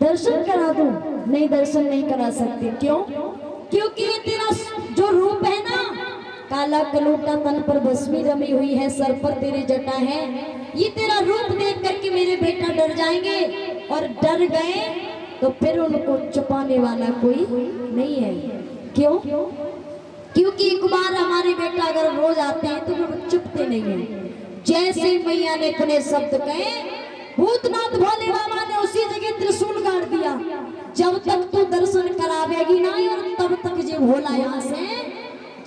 दर्शन करा दूं? नहीं, दर्शन नहीं करा सकती। क्यों? क्योंकि ये तेरा जो रूप है ना, काला कलूटा, तन पर भस्मी जमी हुई है, सर पर तेरे जटा है। ये तेरा रूप देख करके मेरे बेटा डर जाएंगे, और डर गए तो फिर उनको छुपाने वाला कोई नहीं है। क्यों? क्योंकि एक बार हमारे बेटा अगर रोज आते हैं तो वो चुपते नहीं है। जैसे मैया ने इतने शब्द कहे, भूतनाथ भोले बाबा ने उसी जगह त्रिशूल गाड़ दिया। जब तक तू दर्शन करावेगी ना, और तब तक जो भोला यहाँ से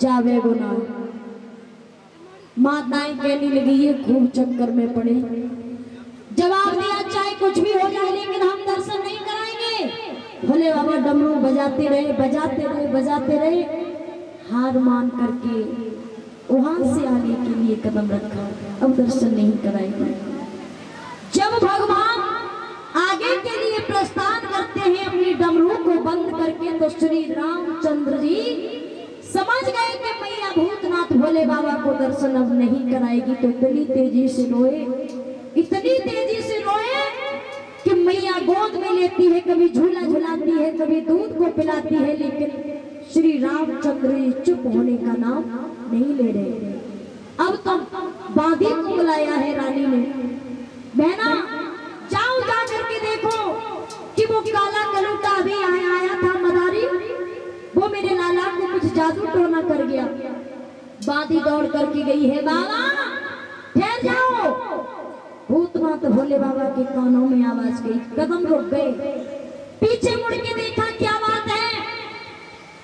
जावेगो ना। माताएं कहने लगी ये खूब चक्कर में पड़े। जवाब दिया चाहे कुछ भी हो जाए, लेकिन हम दर्शन नहीं कराएंगे। भोले बाबा डमरू बजाते रहे, बजाते रहे, बजाते रहे। हार मान करके वहां से आने के लिए कदम रखा, अब दर्शन नहीं कराएंगे। जब भगवान आगे के लिए प्रस्थान करते हैं अपनी डमरू को बंद करके, तो श्री रामचंद्र जी समझ गए कि मैया भूतनाथ भोले बाबा को दर्शन अब नहीं कराएगी। तो इतनी तेजी से रोए, इतनी तेजी से रोए कि मैया गोद में लेती है, कभी झूला झुलाती है, कभी दूध को पिलाती है, लेकिन श्री रामचंद्र जी चुप होने का नाम नहीं ले रहे। अब तो बांदी को बुलाया है रानी ने, बहना जाओ जा करके देखो कि वो काला कलूटा अभी आया था मदारी, वो मेरे लाला को कुछ जादू टोना कर गया। बांदी दौड़ करके गई है, बाबा ठहर जाओ। भूतनाथ भोले बाबा के कानों में आवाज गई, कदम रुक गए, पीछे मुड़ के देखा, क्या बात है,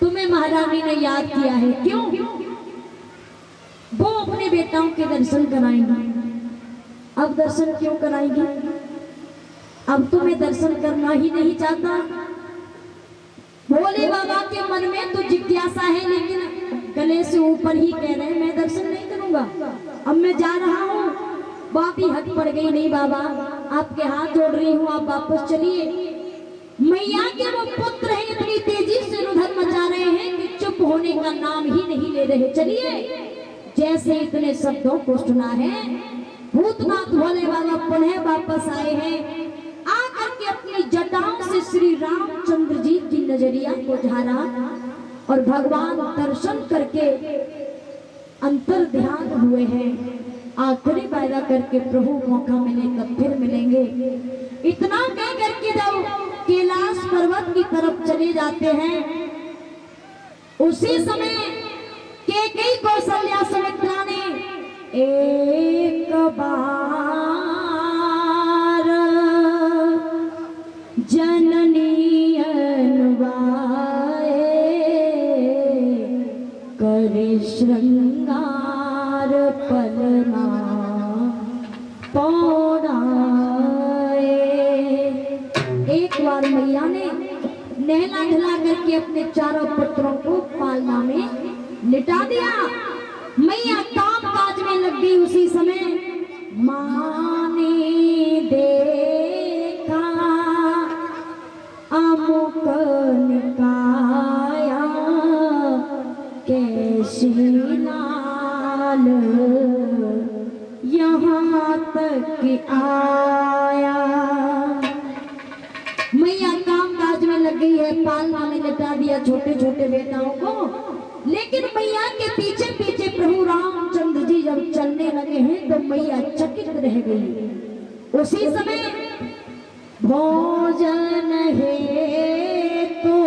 तुम्हें महारानी ने याद किया है? क्यों? वो अपने बेटाओं के दर्शन कराएंगी। अब दर्शन क्यों कराएंगी? अब तुम्हें दर्शन करना ही नहीं चाहता। भोले बाबा के मन में तो जिज्ञासा है, लेकिन गले से ऊपर ही कह रहे हैं मैं दर्शन नहीं करूंगा, अब मैं जा रहा हूँ। बात ही हक पड़ गई, नहीं बाबा आपके हाथ जोड़ रही हूँ, आप वापस चलिए। मैया के वो पुत्र हैं, इतनी तेजी से उधर मचा रहे हैं कि चुप होने का नाम ही नहीं ले रहे। चलिए। जैसे इतने शब्दों को सुना है, भूतनाथ भोले बाबा पुनः वापस आए हैं। आकर के अपनी जटाओं से श्री रामचंद्र जी की नजरिया को झाड़ा, और भगवान दर्शन करके अंतर ध्यान हुए हैं। आखिरी वायदा करके प्रभु मौका मिले तब फिर मिलेंगे, इतना कह करके जब कैलाश पर्वत की तरफ चले जाते हैं, उसी समय कैकेयी कौशल्या सुमित्रा ने एक बार जननी अनुवाए करे श्रृंगार पलना पौड़ाए। एक बार मैया ने नहला धुला करके अपने चारों पुत्रों को पालना में लिटा दिया। मैया काम काज में लग गई। उसी समय माँ ने देखा अमुक निकाया कैसी लाल यहाँ तक आया। मैया काम काज में लग गई है, पालना में लटा दिया छोटे छोटे बेटाओं को। लेकिन मैया के पीछे पीछे प्रभु रामचंद्र जी जब चलने लगे हैं तो मैया चकित रह गई। उसी समय भोजन है तो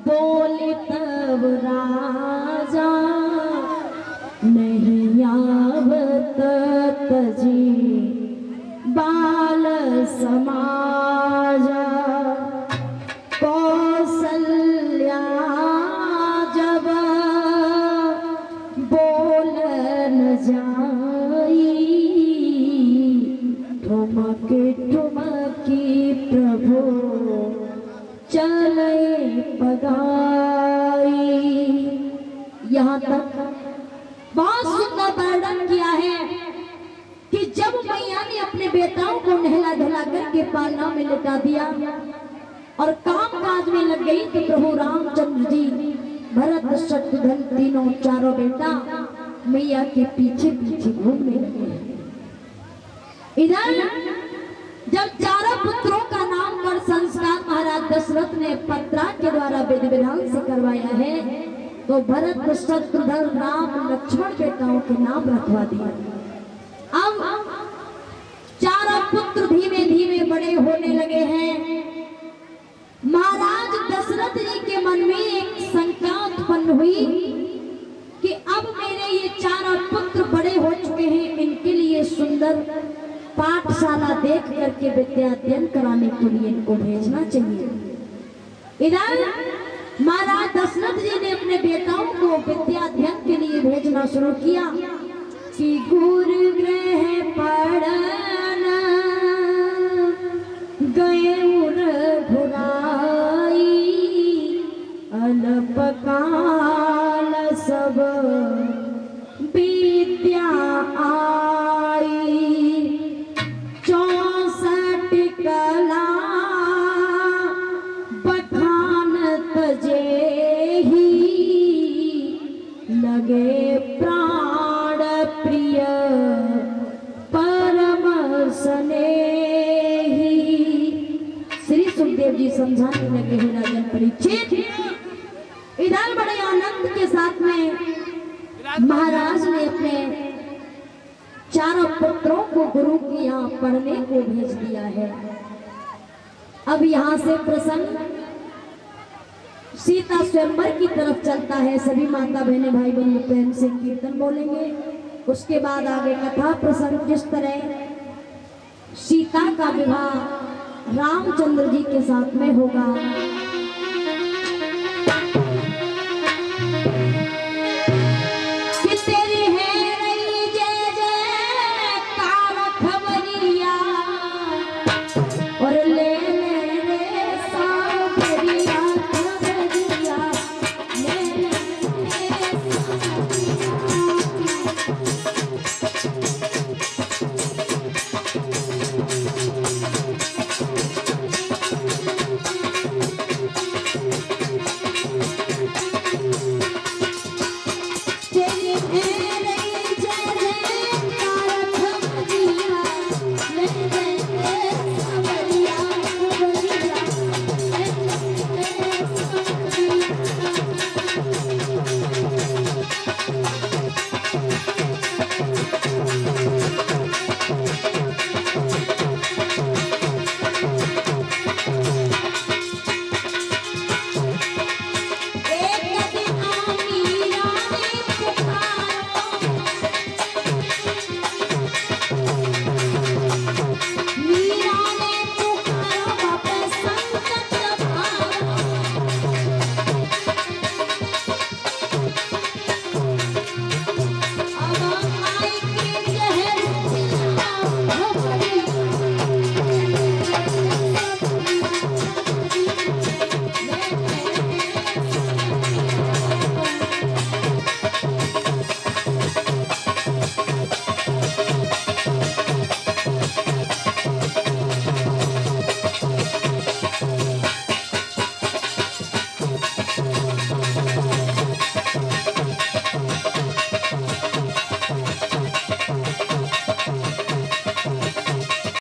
बोले तब राजा नहीं आवत तजी बाल समाजा। कौशल्या जब बोलन जाई ठुमके ठुमकी प्रभु चले पगाई। यहाँ तक बहुत सुंदर वर्णन किया है कि जब मैया ने अपने बेटाओं को नहला धुला करके पालना में लिटा दिया और काम काज में लग गई तो प्रभु रामचंद्र जी भरत शत्रुघ्न तीनों चारों बेटा मैया के पीछे पीछे घूमने लगे। इधर जब चारों पुत्रों का नाम कर संस्कार महाराज दशरथ ने पत्रा के द्वारा विधि विधान से करवाया है तो भरत शत्रुघ्न राम लक्ष्मण बेटाओं के नाम रखवा दिया। अब चारों पुत्र धीमे धीमे बड़े होने लगे हैं। महाराज दशरथ जी के मन में एक शंका उत्पन्न हुई कि अब मेरे ये चारों पुत्र बड़े हो चुके हैं, इनके लिए सुंदर पाठशाला देख करके विद्या अध्ययन कराने के लिए इनको भेजना चाहिए। इधर महाराज दशरथ जी ने अपने बेटाओं को विद्या अध्ययन के लिए भेजना शुरू किया कि गुरु गृह पढ़ना गए घुराई अल्पकाल सब विद्या आई 64 कला बखान तजे ही लगे प्राण प्रिय परम स्नेही। श्री सुखदेव जी समझाने लगे हैं राजन परीक्षित। इधर बड़े आनंद के साथ में महाराज ने अपने चारों पुत्रों को गुरु के यहाँ पढ़ने को भेज दिया है। अब यहाँ से प्रसंग सीता स्वयंवर की तरफ चलता है। सभी माता बहने भाई बहन प्रेम से कीर्तन बोलेंगे। उसके बाद आगे कथा प्रसंग जिस तरह सीता का विवाह रामचंद्र जी के साथ में होगा। कि तेरी है रही जय जय कार खबरिया और ले Yeah.